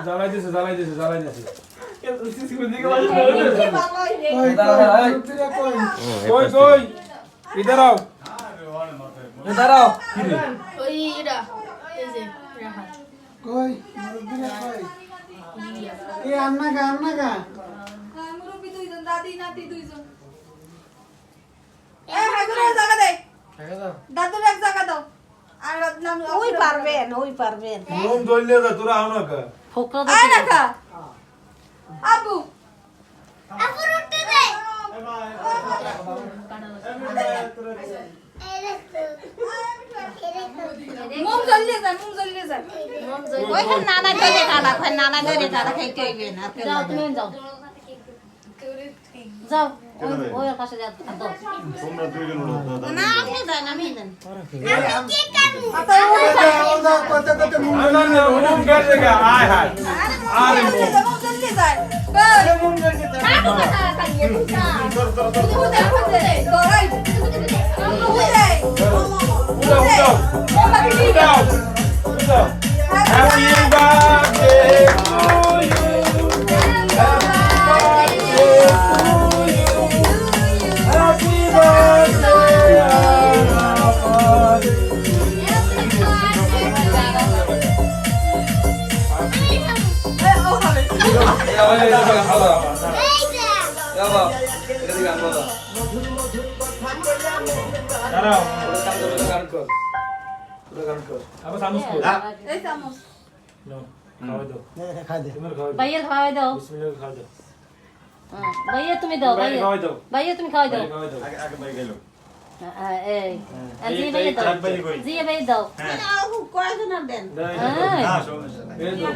জ্বালাই দিছে কই इधर आओ ওই এরা এই যে রাহা কই মুরব্বিরা কই এ আন্না গা মুরব্বি দুইজন দাদি নাতি দুইজন হাগুরে জায়গা দে দাদুর এক জায়গা দাও আর নাম ওই পারবেন মুম দইলে যা তোরা আও না কা ফোকরা আয় না খা আবু উঠতে দে মুম জলদি যা ওইখান নানা ধরে কাটা খাইতে হইবে না যাও তুমি যাও যাও ওই ওর কাছে যাও দাও তোমরা দুইজন উঠো না আপনি দেন আমি দেন কত মুখ না মুম কে জায়গা আয় হায় আরে মুম জলদি যায় মুম জলদি যায় কাটো কথা কাইয়ে বুঝা বুঝে দরাই Happy birthday to you. Happy birthday, Apa samus ko? এই চামচ No. খাওয়াই দাও। খাই দে তুমি খাওয়াই দাও। ভাইয়ের খাওয়াই দাও বিসমিল্লাহ খাওয়াই দাও। ভাইয়া তুমি দাও ভাইয়া খাওয়াই দাও। ভাইয়া তুমি খাওয়াই দাও খাওয়াই দাও। আগে ভাই গেল এই জি ভাইয়া দাও জি ভাইয়া দাও কয়জন আর দেন দাও। এই না সমস্যা নাই এই দাও।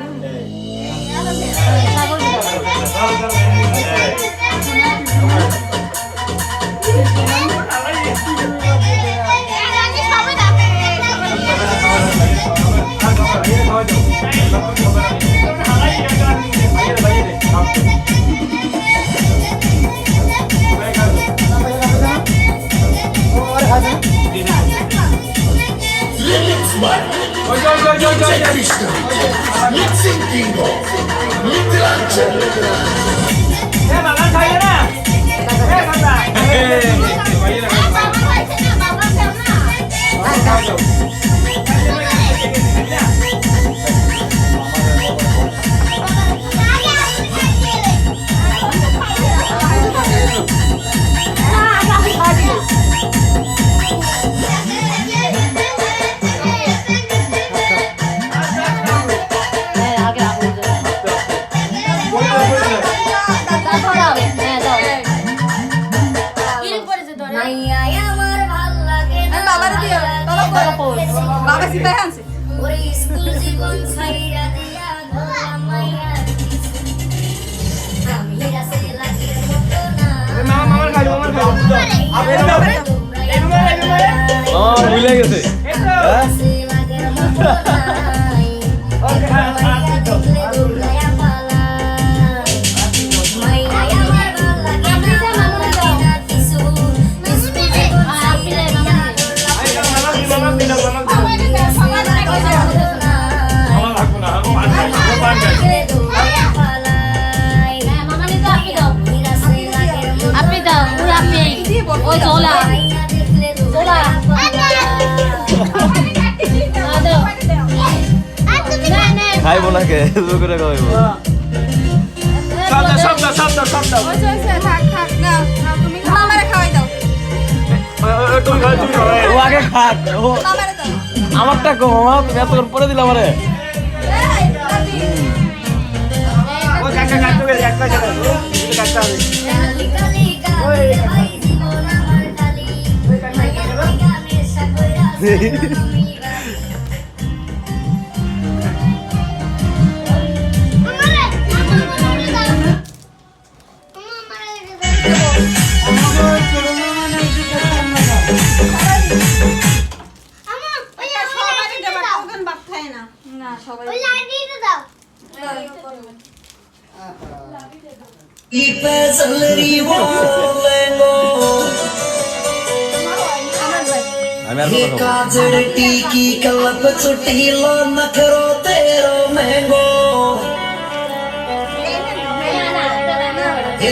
সাগর দাও বাবার দিও বাবা সিপাই আনছে ভুলে গেছে আপনি দাও ওই আপনি ওই ঝোলা ঝোলা দাও খাইবো না কে করে খাইবো সব দাও থাক না তুমি আমারে খাওয়াই দাও ও আগে খাক ও আমারে দাও আমারটা কম আমার তুমি এত করে পরে দিলা আমারে এই দাদি ও কাকা কাটতে গেলে একটা কাটা কাটতে হবে না সবাই আমি আর কথা काजड़ टीकी कलप चुटीला नखरो तेरो महंगो ये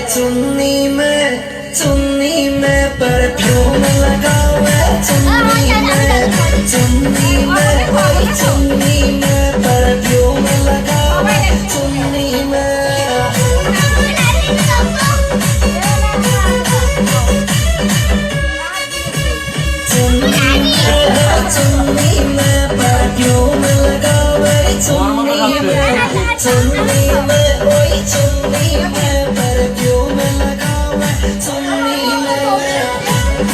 चुन्नी में परफ्यूम लगावे चुन्नी में कोई चुन्नी में परफ्यूम लगावे चुन्नी में चुन्नी में परफ्यूम लगावे चुन्नी में कोई चुन्नी में परफ्यूम लगावे चुन्नी में